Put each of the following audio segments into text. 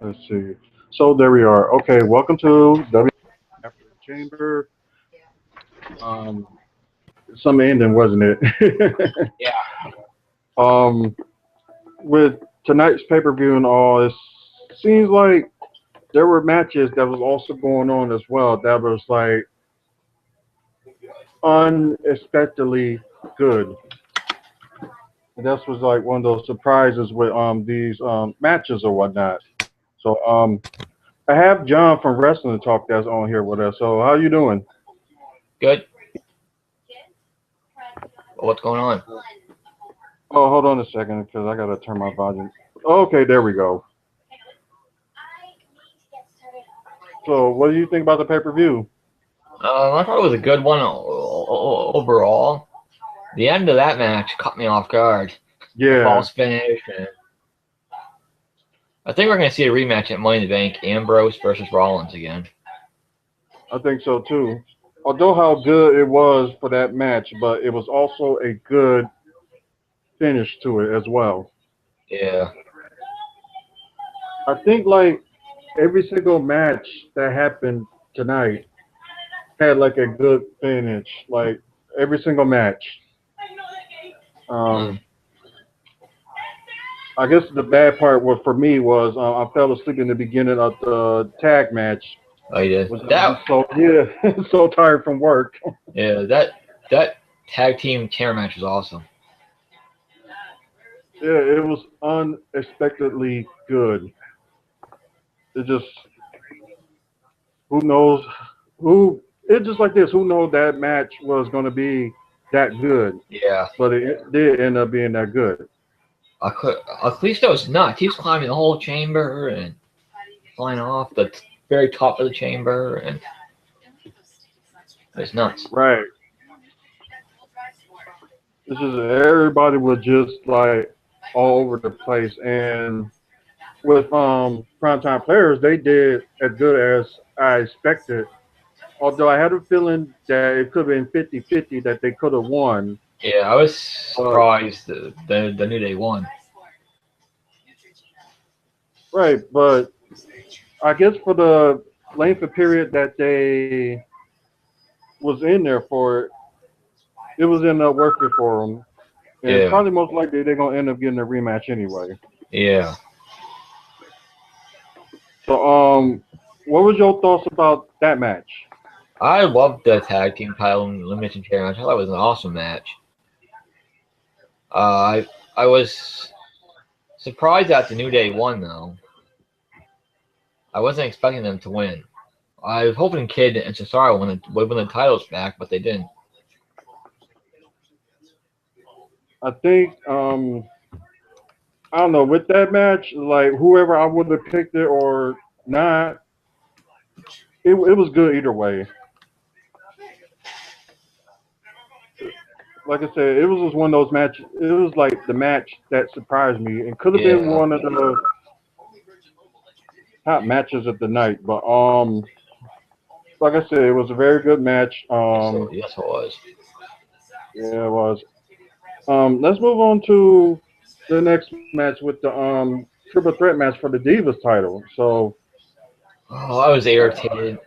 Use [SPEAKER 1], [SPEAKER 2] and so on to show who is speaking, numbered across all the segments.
[SPEAKER 1] Let's see. So there we are. Okay, welcome to W After the Chamber. Um, some ending, wasn't it?
[SPEAKER 2] Yeah.
[SPEAKER 1] um, with tonight's pay per view and all, it seems like there were matches that was also going on as well. That was like unexpectedly good. And this was like one of those surprises with these matches or whatnot. So I have John from Wrestling Talk that's on here with us. So how you doing?
[SPEAKER 2] Good. What's going on?
[SPEAKER 1] Oh, hold on a second because I gotta turn my volume. Okay, there we go. So what do you think about the pay per view?
[SPEAKER 2] I thought it was a good one overall. The end of that match caught me off guard. The
[SPEAKER 1] Yeah,
[SPEAKER 2] false finish. And I think we're going to see a rematch at Money in the Bank, Ambrose versus Rollins again.
[SPEAKER 1] I think so too. Although how good it was for that match, but it was also a good finish to it as well.
[SPEAKER 2] Yeah.
[SPEAKER 1] I think like every single match that happened tonight had like a good finish. Like every single match.
[SPEAKER 2] Mm.
[SPEAKER 1] Um, I guess the bad part was for me was I fell asleep in the beginning of the tag match.
[SPEAKER 2] Oh, you did.
[SPEAKER 1] Was so yeah, so tired from work.
[SPEAKER 2] That tag team chair match was awesome.
[SPEAKER 1] Yeah, it was unexpectedly good. It just who knows who it's just like this. Who knows that match was going to be that good,
[SPEAKER 2] Yeah.
[SPEAKER 1] but it did end up being that good.
[SPEAKER 2] Kalisto's nuts. He was climbing the whole chamber and flying off the very top of the chamber, and it's nuts.
[SPEAKER 1] Right. It's just everybody was just like all over the place, and with primetime players, they did as good as I expected. Although I had a feeling that it could have been 50-50 that they could have won.
[SPEAKER 2] Yeah, I was
[SPEAKER 1] But
[SPEAKER 2] surprised the New Day won.
[SPEAKER 1] right, but I guess for the length of period that they was in there for, it was enough worth it for them. And
[SPEAKER 2] Yeah.
[SPEAKER 1] probably most likely they're gonna end up getting a rematch anyway.
[SPEAKER 2] Yeah.
[SPEAKER 1] So what was your thoughts about that match?
[SPEAKER 2] I loved the tag team title and elimination chamber match. I thought it was an awesome match. I was surprised that the New Day won though. I wasn't expecting them to win. I was hoping Kid and Cesaro would win the titles back, but they didn't.
[SPEAKER 1] I think I don't know with that match, like whoever I would have picked it or not, it was good either way. Like I said, it was just one of those matches. It was like the match that surprised me. It could have been
[SPEAKER 2] Yeah.
[SPEAKER 1] one of the top matches of the night, but like I said, it was a very good match.
[SPEAKER 2] Yes, it was.
[SPEAKER 1] Yeah, it was. Let's move on to the next match with the triple threat match for the Divas title. So,
[SPEAKER 2] Oh, I was irritated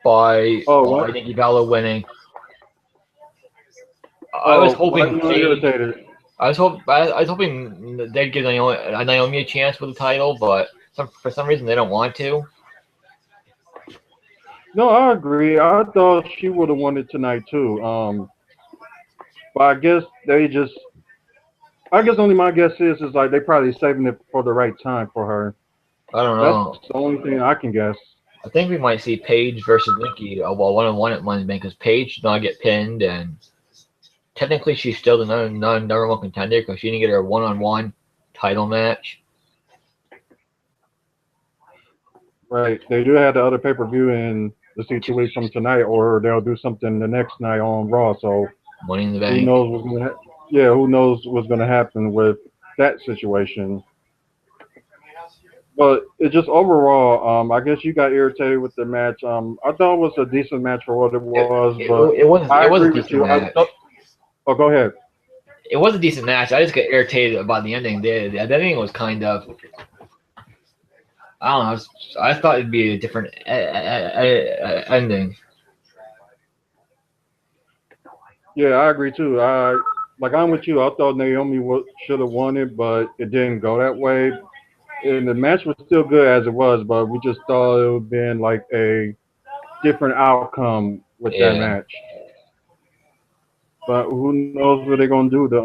[SPEAKER 2] by
[SPEAKER 1] oh what?
[SPEAKER 2] Nikki Bella winning. I was
[SPEAKER 1] Oh, why
[SPEAKER 2] hoping
[SPEAKER 1] you were
[SPEAKER 2] Paige.
[SPEAKER 1] irritated?
[SPEAKER 2] I was hoping they'd give Naomi a chance with the title, but for some reason they don't want to.
[SPEAKER 1] No, I agree. I thought she would have won it tonight too. But I guess they just. I guess only my guess is like they probably saving it for the right time for her.
[SPEAKER 2] I don't
[SPEAKER 1] That's
[SPEAKER 2] know.
[SPEAKER 1] the only thing I can guess.
[SPEAKER 2] I think we might see Paige versus Nikki, well, 1-on-1 at Money in the Bank, because Paige did not get pinned, and technically she's still the number one contender because she didn't get her 1-on-1 title match.
[SPEAKER 1] Right. They do have the other pay per view in the see 2 weeks from tonight, or they'll do something the next night on Raw. So
[SPEAKER 2] Money in the
[SPEAKER 1] who
[SPEAKER 2] Bank.
[SPEAKER 1] knows what's gonna? Yeah, who knows what's gonna happen with that situation? But it just overall, I guess you got irritated with the match. I thought it was a decent match for what it was, but I
[SPEAKER 2] It was
[SPEAKER 1] agree
[SPEAKER 2] a
[SPEAKER 1] with
[SPEAKER 2] decent
[SPEAKER 1] you.
[SPEAKER 2] match.
[SPEAKER 1] Oh, go ahead.
[SPEAKER 2] It was a decent match. I just got irritated about the ending. The ending was kind of. I don't know. I thought it'd be a different ending.
[SPEAKER 1] Yeah, I agree too. I'm with you. I thought Naomi should have won it, but it didn't go that way. And the match was still good as it was, but we just thought it would have been like a different outcome with that
[SPEAKER 2] Yeah,
[SPEAKER 1] match. But who knows what they're gonna do the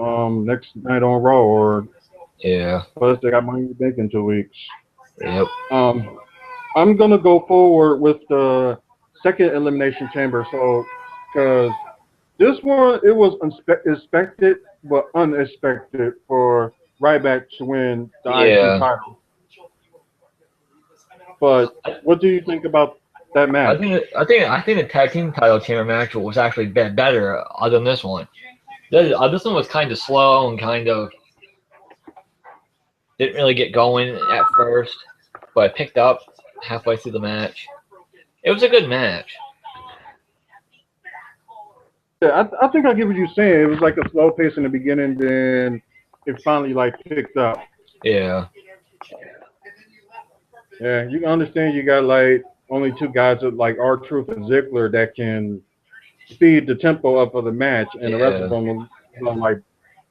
[SPEAKER 1] next night on Raw, or
[SPEAKER 2] yeah,
[SPEAKER 1] plus they got Money in the Bank in 2 weeks.
[SPEAKER 2] yep,
[SPEAKER 1] Um, I'm gonna go forward with the second elimination chamber. So, because this one it was expected but unexpected for Ryback to win the IC
[SPEAKER 2] yeah.
[SPEAKER 1] title. But what do you think about that match?
[SPEAKER 2] I think the tag team title chamber match was actually better other than this one. This one was kind of slow and kind of didn't really get going at first, but it picked up halfway through the match. It was a good match.
[SPEAKER 1] Yeah, I think I get what you're saying. It was like a slow pace in the beginning, then it finally like picked up.
[SPEAKER 2] Yeah,
[SPEAKER 1] Yeah, you can understand you got like only two guys with like R-Truth and Ziggler that can speed the tempo up of the match, and the rest of
[SPEAKER 2] yeah,
[SPEAKER 1] them are like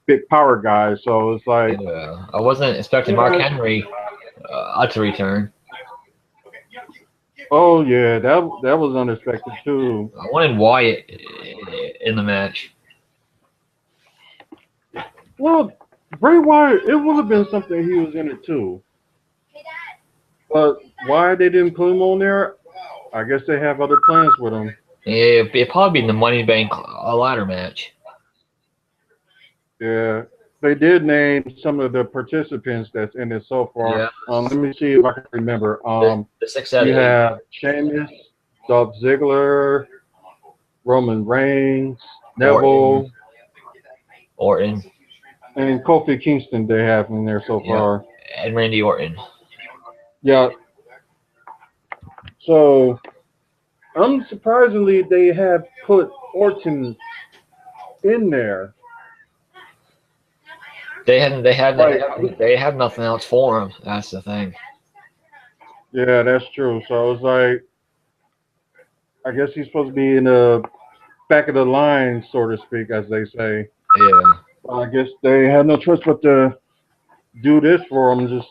[SPEAKER 1] big power guys. So it's like,
[SPEAKER 2] yeah. I wasn't expecting Mark
[SPEAKER 1] yeah,
[SPEAKER 2] Henry to return.
[SPEAKER 1] oh yeah, that was unexpected too.
[SPEAKER 2] I wanted Wyatt in the match.
[SPEAKER 1] Well, Bray Wyatt, it would have been something he was in it too. But why they didn't put him on there? I guess they have other plans with him.
[SPEAKER 2] Yeah, it'd probably be in the Money Bank ladder match.
[SPEAKER 1] Yeah, they did name some of the participants that's in it so far.
[SPEAKER 2] Yeah,
[SPEAKER 1] Let me see if I can remember.
[SPEAKER 2] the 6 out
[SPEAKER 1] You
[SPEAKER 2] of 8.
[SPEAKER 1] have Sheamus, Dolph Ziggler, Roman Reigns,
[SPEAKER 2] Orton,
[SPEAKER 1] Neville,
[SPEAKER 2] Orton,
[SPEAKER 1] and Kofi Kingston. They have in there so
[SPEAKER 2] yeah,
[SPEAKER 1] far.
[SPEAKER 2] and Randy Orton.
[SPEAKER 1] Yeah. So unsurprisingly, they have put Orton in there. Like,
[SPEAKER 2] They have nothing else for him. That's the thing.
[SPEAKER 1] yeah, that's true. So it's like, I guess he's supposed to be in the back of the line, so to speak, as they say.
[SPEAKER 2] Yeah,
[SPEAKER 1] I guess they had no choice but to do this for him, just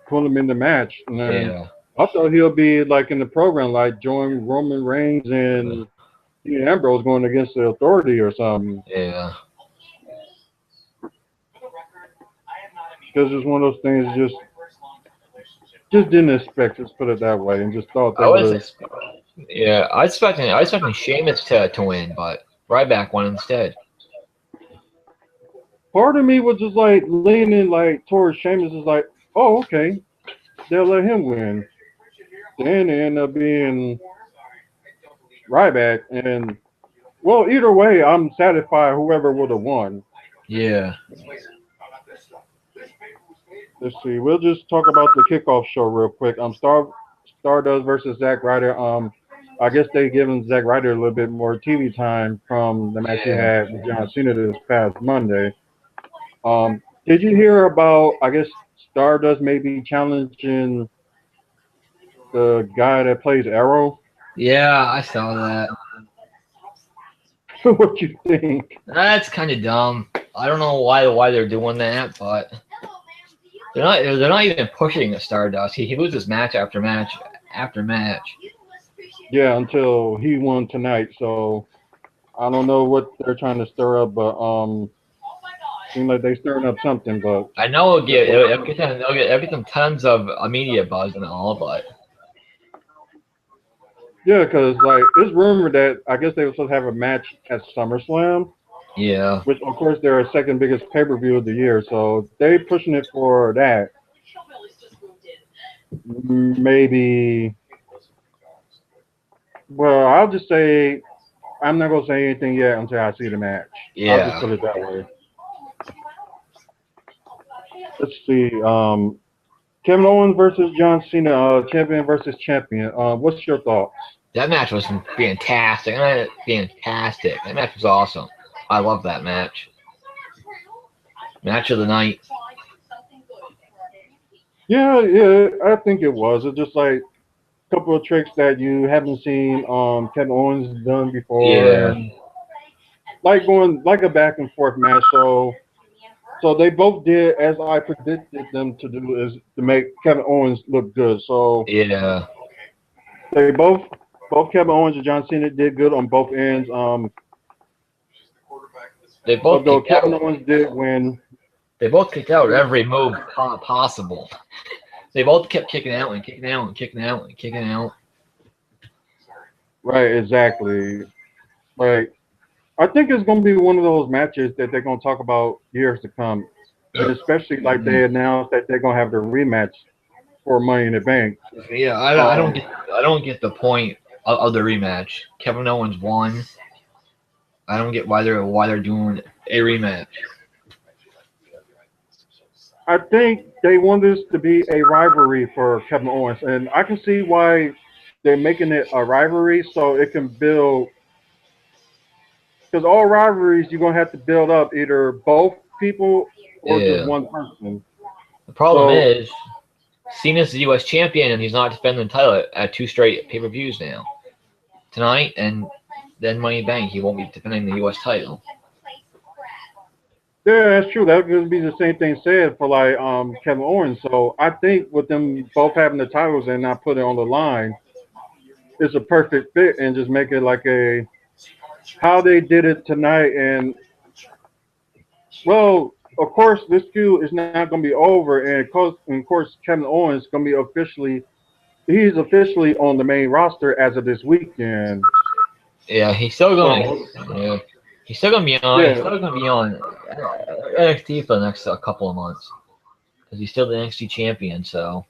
[SPEAKER 1] put him in the match. And then
[SPEAKER 2] yeah,
[SPEAKER 1] I thought he'll be like in the program, like join Roman Reigns and Dean Ambrose going against the Authority or something.
[SPEAKER 2] yeah.
[SPEAKER 1] Because it's one of those things, just didn't expect. Let's put it that way, and just thought they
[SPEAKER 2] I
[SPEAKER 1] would
[SPEAKER 2] was
[SPEAKER 1] have.
[SPEAKER 2] ex- yeah, I was expecting Sheamus to win, but Ryback won instead.
[SPEAKER 1] Part of me was just like leaning like towards Sheamus. Is like, oh, okay, they'll let him win. Then it ended up being Ryback, and well, either way, I'm satisfied. Whoever would have won.
[SPEAKER 2] Yeah,
[SPEAKER 1] Let's see. We'll just talk about the kickoff show real quick. Stardust versus Zack Ryder. I guess they given Zack Ryder a little bit more TV time from the match he
[SPEAKER 2] yeah,
[SPEAKER 1] had with John Cena this past Monday. Did you hear about? I guess Stardust maybe challenging the guy that plays Arrow.
[SPEAKER 2] yeah. I saw that.
[SPEAKER 1] What you think?
[SPEAKER 2] That's kind of dumb. I don't know why they're doing that, but they're not even pushing the Stardust. He loses match after match after match.
[SPEAKER 1] Yeah, until he won tonight. So I don't know what they're trying to stir up, but seems like they stirring up something. But
[SPEAKER 2] I know
[SPEAKER 1] just wait.
[SPEAKER 2] it'll get them tons of media buzz and all, but
[SPEAKER 1] Yeah, because like it's rumored that I guess they were supposed to have a match at SummerSlam,
[SPEAKER 2] yeah,
[SPEAKER 1] which of course they're our second biggest pay-per-view of the year, so they pushing it for that. Maybe. Well, I'll just say I'm not gonna say anything yet until I see the match. I'll just
[SPEAKER 2] yeah.
[SPEAKER 1] put it that way. Let's see. Kevin Owens versus John Cena, champion versus champion. What's your thoughts?
[SPEAKER 2] That match was fantastic. Fantastic. That match was awesome. I love that match. Match of the night.
[SPEAKER 1] Yeah, yeah, I think it was. It's just like a couple of tricks that you haven't seen Kevin Owens done before,
[SPEAKER 2] Yeah,
[SPEAKER 1] and like going like a back and forth match. So they both did as I predicted them to do, is to make Kevin Owens look good. So
[SPEAKER 2] yeah.
[SPEAKER 1] they both Kevin Owens and John Cena did good on both ends.
[SPEAKER 2] They both
[SPEAKER 1] Although
[SPEAKER 2] kicked
[SPEAKER 1] Kevin
[SPEAKER 2] out.
[SPEAKER 1] Owens did win.
[SPEAKER 2] They both kicked out every move possible. They both kept kicking out and kicking out and kicking out and kicking out.
[SPEAKER 1] Right, exactly. Like I think it's gonna be one of those matches that they're gonna talk about years to come. And especially like
[SPEAKER 2] Mhm.
[SPEAKER 1] they announced that they're gonna have the rematch for Money in the Bank.
[SPEAKER 2] Yeah,
[SPEAKER 1] Um,
[SPEAKER 2] I don't get the point of the rematch. Kevin Owens won. I don't get why they're doing a rematch.
[SPEAKER 1] I think they want this to be a rivalry for Kevin Owens, and I can see why they're making it a rivalry so it can build. Because all rivalries, you're gonna have to build up either both people or just
[SPEAKER 2] Yeah.
[SPEAKER 1] one person.
[SPEAKER 2] The problem
[SPEAKER 1] So
[SPEAKER 2] is Cena's the U.S. champion and he's not defending the title at two straight pay-per-views now. Tonight and then Money in the Bank, he won't be defending the U.S. title.
[SPEAKER 1] yeah, that's true. That could be the same thing said for like Kevin Owens. So I think with them both having the titles and not put it on the line, it's a perfect fit and just make it like a how they did it tonight. And well, of course, this feud is not going to be over, and of course, Kevin Owens is going to be he's officially on the main roster as of this weekend.
[SPEAKER 2] Yeah, he's still going.
[SPEAKER 1] So
[SPEAKER 2] Yeah, he's still gonna be on. He's
[SPEAKER 1] yeah,
[SPEAKER 2] still gonna be on NXT for the next couple of months because he's still the NXT champion. So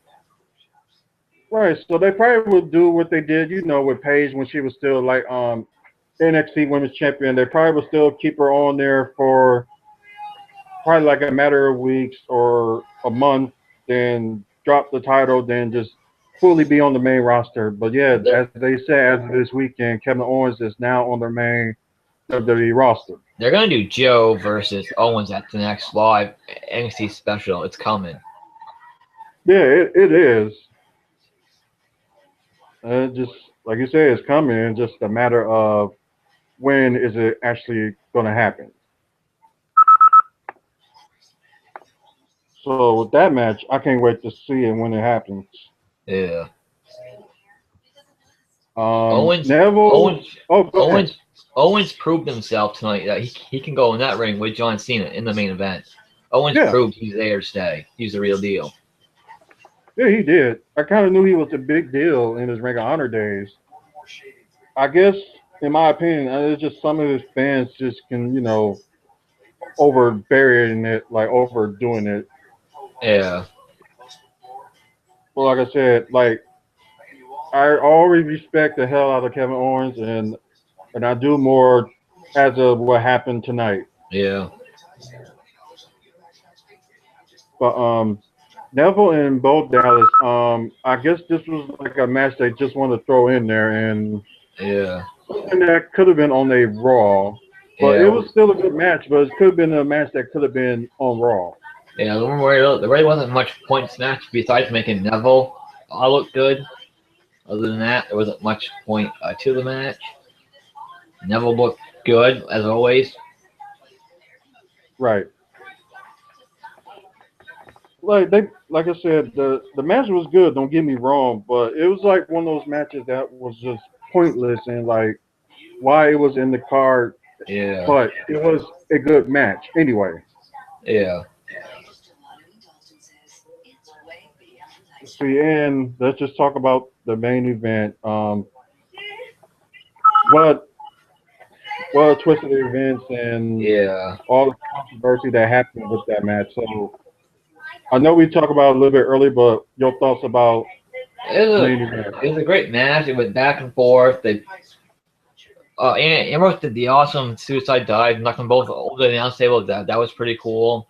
[SPEAKER 1] right. So they probably would do what they did, with Paige when she was still like NXT Women's Champion. They probably would still keep her on there for probably like a matter of weeks or a month, then drop the title, then just fully be on the main roster. But yeah,
[SPEAKER 2] they're
[SPEAKER 1] as they said, as of this weekend, Kevin Owens is now on the main WWE roster.
[SPEAKER 2] they're gonna do Joe versus Owens at the next live NXT special. It's coming.
[SPEAKER 1] Yeah, it is. Just like you said, it's coming. It's just a matter of when is it actually going to happen. So with that match, I can't wait to see it when it happens.
[SPEAKER 2] Yeah, Owens
[SPEAKER 1] Neville.
[SPEAKER 2] Owens
[SPEAKER 1] Oh, go ahead.
[SPEAKER 2] Owens Owens proved himself tonight that he can go in that ring with John Cena in the main event. Owens
[SPEAKER 1] Yeah,
[SPEAKER 2] proved he's there to stay. He's the real deal.
[SPEAKER 1] yeah, he did. I kind of knew he was a big deal in his Ring of Honor days. I guess, in my opinion, it's just some of his fans just can, over burying it, like overdoing it.
[SPEAKER 2] Yeah,
[SPEAKER 1] But like I said, like I always respect the hell out of Kevin Owens, and I do more as of what happened tonight.
[SPEAKER 2] yeah,
[SPEAKER 1] But Neville and Bo Dallas, I guess this was like a match they just wanted to throw in there and
[SPEAKER 2] yeah,
[SPEAKER 1] something that could have been on a Raw, but it
[SPEAKER 2] yeah.
[SPEAKER 1] was still a good match. But it could have been a match that could have been on Raw.
[SPEAKER 2] Yeah, there really wasn't much point in this match besides making Neville look good. Other than that, there wasn't much point to the match. Neville looked good as always.
[SPEAKER 1] Right. Like I said, the match was good. Don't get me wrong, but it was like one of those matches that was just pointless and like why it was in the card,
[SPEAKER 2] Yeah,
[SPEAKER 1] but it was a good match anyway.
[SPEAKER 2] yeah.
[SPEAKER 1] See, and let's just talk about the main event. What what twisted events and
[SPEAKER 2] Yeah,
[SPEAKER 1] all the controversy that happened with that match. So I know we talked about it a little bit earlier, but your thoughts about
[SPEAKER 2] it
[SPEAKER 1] the
[SPEAKER 2] was
[SPEAKER 1] main event?
[SPEAKER 2] it was a great match. It went back and forth. They Ambrose did the awesome suicide dive, knocked them both over the announce table. That was pretty cool.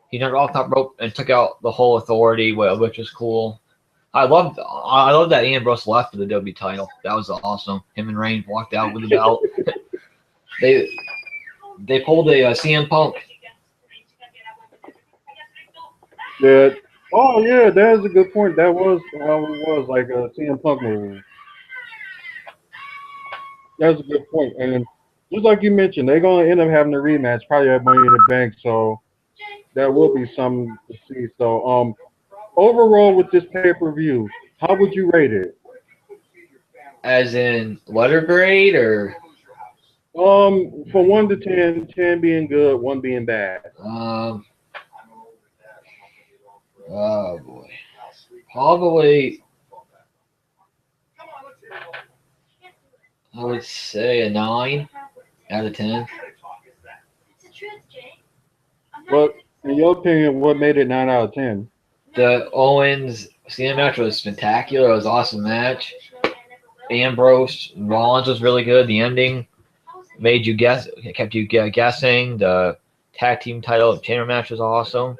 [SPEAKER 2] He jumped off top rope and took out the whole Authority, which was cool. I love that Ambrose left for the W title. That was awesome. Him and Reigns walked out with the belt. They they pulled a CM Punk.
[SPEAKER 1] Yeah, Oh yeah, that is a good point. That was how it was like a CM Punk move. That's a good point. And just like you mentioned, they're gonna end up having a rematch probably at Money in the Bank. So that will be something to see. So overall with this pay per view, how would you rate it?
[SPEAKER 2] As in letter grade or
[SPEAKER 1] For 1 to 10, 10 being good, one being bad.
[SPEAKER 2] um oh boy. Probably I would say a 9 out of 10.
[SPEAKER 1] What, in your opinion, what made it 9 out of 10?
[SPEAKER 2] The Owens Cena match was spectacular. It was an awesome match. Ambrose Rollins was really good. The ending made you guess, kept you guessing. The tag team title chamber match was awesome.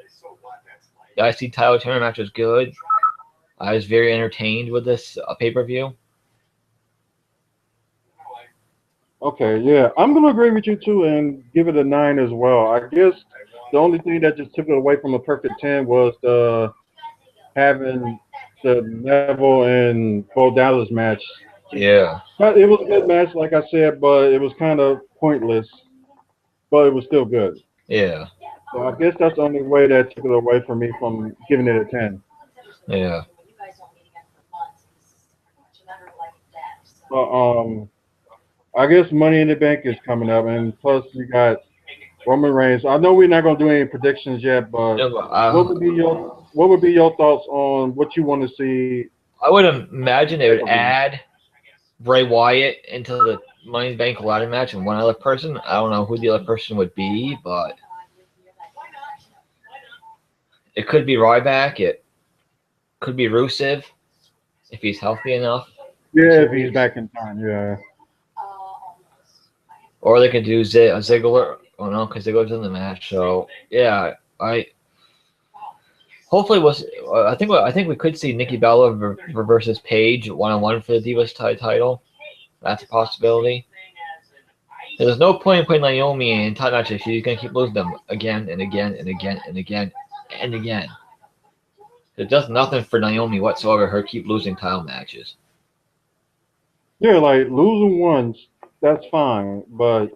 [SPEAKER 2] The IC title chamber match was good. I was very entertained with this pay per view.
[SPEAKER 1] Okay, yeah, I'm gonna agree with you too and give it a 9 as well. I guess the only thing that just took it away from a perfect 10 was the having the Neville and Bo Dallas match.
[SPEAKER 2] Yeah,
[SPEAKER 1] But it was a good match, like I said, but it was kind of pointless, but it was still good.
[SPEAKER 2] yeah,
[SPEAKER 1] So I guess that's the only way that took it away from me from giving it a 10.
[SPEAKER 2] yeah.
[SPEAKER 1] But I guess Money in the Bank is coming up, and plus you got Roman Reigns. I know we're not gonna do any predictions yet, but what would be your thoughts on what you want to see
[SPEAKER 2] I would imagine they
[SPEAKER 1] pay
[SPEAKER 2] would
[SPEAKER 1] per view?
[SPEAKER 2] add Bray Wyatt into the Money in the Bank ladder match and one other person. I don't know who the other person would be, but it could be Ryback. It could be Rusev if he's healthy enough in
[SPEAKER 1] Yeah,
[SPEAKER 2] 2
[SPEAKER 1] if he's
[SPEAKER 2] weeks.
[SPEAKER 1] back in time, yeah.
[SPEAKER 2] Or they could do Ziggler. Oh no, because Ziggler's in the match. So yeah, I hopefully was. I think we could see Nikki Bella versus Paige 1-on-1 for the Divas title. That's a possibility. There's no point in putting Naomi in title matches if she's gonna keep losing them again and again and again and again and again. It does nothing for Naomi whatsoever. Her keep losing title matches.
[SPEAKER 1] Yeah, like losing once, that's fine, but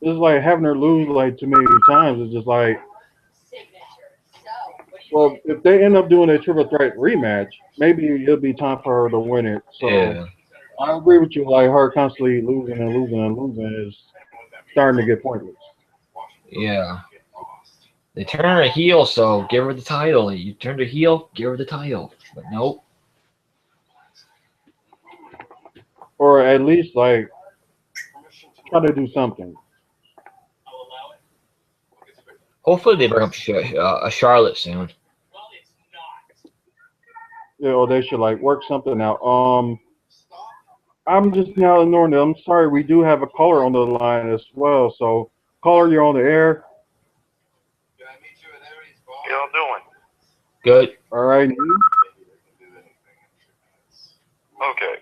[SPEAKER 1] it's like having her lose like too many times. It's just like, well, if they end up doing a triple threat rematch, maybe it'll be time for her to win it. So
[SPEAKER 2] Yeah,
[SPEAKER 1] I agree with you. Like her constantly losing and losing and losing is starting to get pointless.
[SPEAKER 2] yeah. They turn her a heel, so give her the title. You turn her heel, give her the title. But nope.
[SPEAKER 1] Or at least like try to do something.
[SPEAKER 2] Hopefully they bring up a Charlotte soon.
[SPEAKER 1] Yeah, or they should like work something out. I'm just now ignoring it. I'm sorry, we do have a caller on the line as well. So caller, you're on the air.
[SPEAKER 3] Y'all doing?
[SPEAKER 2] Good.
[SPEAKER 1] All right.
[SPEAKER 3] Okay.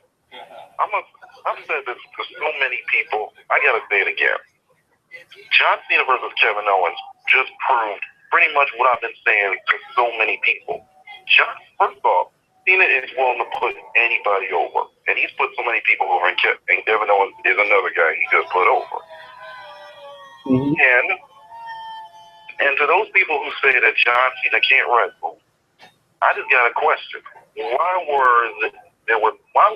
[SPEAKER 3] I've said this to so many people. I gotta say it again. John Cena versus Kevin Owens just proved pretty much what I've been saying to so many people. First off, Cena is willing to put anybody over, and he's put so many people over, and Kevin Owens is another guy he just put over.
[SPEAKER 1] Mm-hmm.
[SPEAKER 3] And to those people who say that John Cena can't wrestle, I just got a question. Why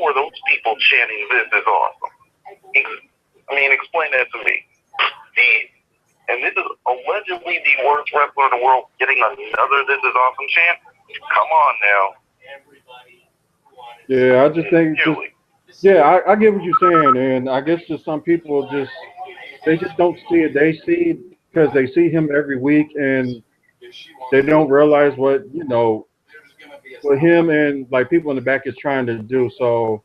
[SPEAKER 3] were those people chanting "This is awesome"? Explain that to me. And this is allegedly the worst wrestler in the world getting another "This is awesome" chant. Come on now.
[SPEAKER 1] Yeah, I just think yeah, I get what you're saying, and I guess just some people they just don't see it. They see because they see him every week, and they don't realize what what him and like people in the back is trying to do. So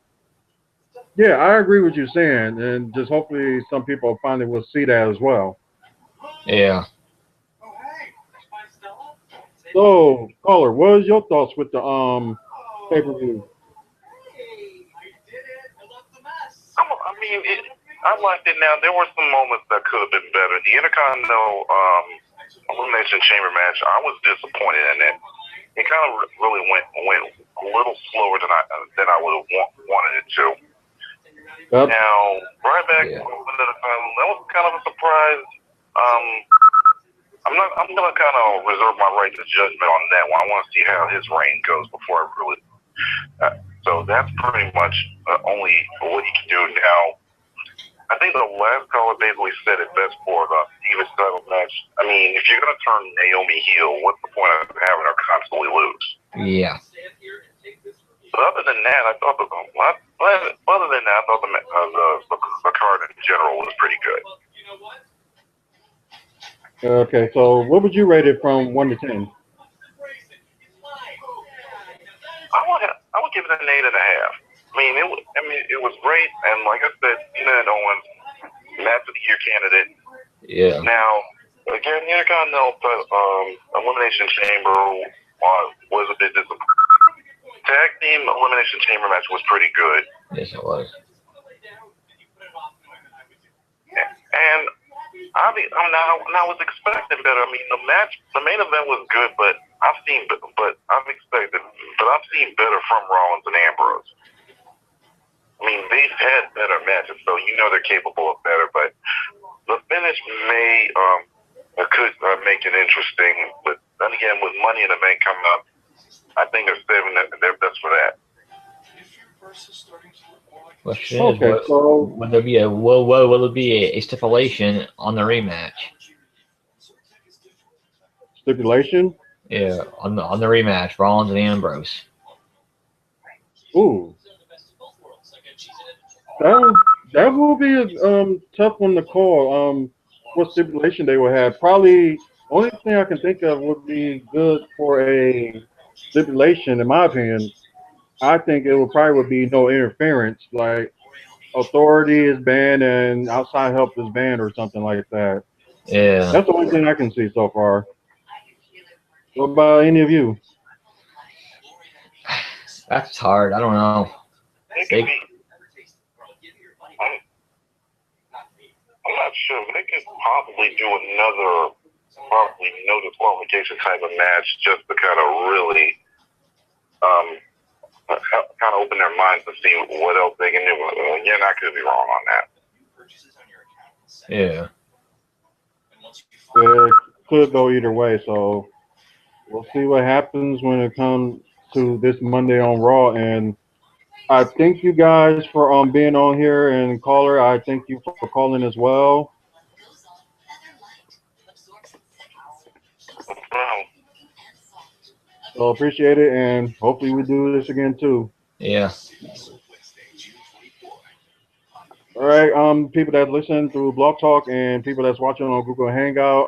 [SPEAKER 1] yeah, I agree with you saying, and just hopefully some people finally will see that as well.
[SPEAKER 2] Yeah.
[SPEAKER 1] So caller, what is your thoughts with the pay per view?
[SPEAKER 3] I liked it. Now there were some moments that could have been better. The Intercontinental Elimination Chamber match, I was disappointed in it. it kind of really went a little slower than I would have wanted it to.
[SPEAKER 1] Yep.
[SPEAKER 3] Now, Ryback that was kind of a surprise. I'm gonna kind of reserve my right to judgment on that one. I want to see how his reign goes before I really. So that's pretty much only what he can do now. I think the last caller basically said it best for the Divas title match. I mean, if you're gonna turn Naomi heel, what's the point of having her constantly lose?
[SPEAKER 2] Yeah.
[SPEAKER 3] But other than that, I thought the card in general was pretty good.
[SPEAKER 1] Okay, so what would you rate it from 1 to 10?
[SPEAKER 3] I would give it an 8.5. I mean, it was great, and like I said, Cena and Owens, match of the year candidate.
[SPEAKER 2] Yeah.
[SPEAKER 3] Now, again, the Intercontinental Elimination Chamber was a bit disappointing. Tag team Elimination Chamber match was pretty good.
[SPEAKER 2] Yes, it was.
[SPEAKER 3] And I was expecting better. I mean, the main event was good, but I've seen better from Rollins and Ambrose. I mean, they've had better matches, so you know they're capable of better. But the finish could make it interesting. But then again, with Money in the Bank coming up, I think they're saving their best for that.
[SPEAKER 2] Question is, will there be will it be a stipulation on the rematch?
[SPEAKER 1] Stipulation?
[SPEAKER 2] Yeah, on the rematch, Rollins and Ambrose.
[SPEAKER 1] Ooh. That will be a tough one to call. What stipulation they will have? Probably only thing I can think of would be good for a stipulation, in my opinion. I think it would be no interference, like authority is banned and outside help is banned or something like that.
[SPEAKER 2] Yeah.
[SPEAKER 1] That's the only thing I can see so far. What about any of you?
[SPEAKER 2] That's hard. I don't know.
[SPEAKER 3] I'm not sure. They could probably do another, no disqualification type of match just to kind of really kind of open their minds to see what else they can do. Again, I could be wrong on that.
[SPEAKER 2] Yeah.
[SPEAKER 1] It could go either way, so we'll see what happens when it comes to this Monday on Raw. And I thank you guys for being on here, and caller, I thank you for calling as well. So appreciate it, and hopefully we do this again too.
[SPEAKER 2] Yeah.
[SPEAKER 1] All right, people that listen through Blog Talk and people that's watching on Google Hangout,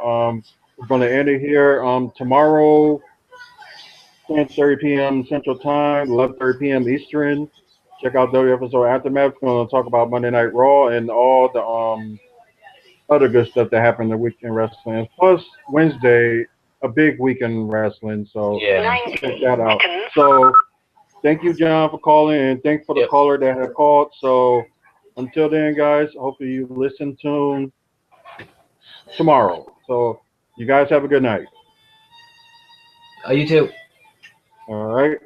[SPEAKER 1] we're going to end it here. Tomorrow, 10:30 p.m. Central Time, 11:30 p.m. Eastern. Check out WFSO Aftermath. We're going to talk about Monday Night Raw and all the other good stuff that happened in the weekend wrestling. Plus Wednesday, a big weekend wrestling. So check that out. So thank you, John, for calling, and thanks for the caller that had called. So until then, guys, hopefully you listen to tomorrow. So you guys have a good night.
[SPEAKER 2] You too.
[SPEAKER 1] All right.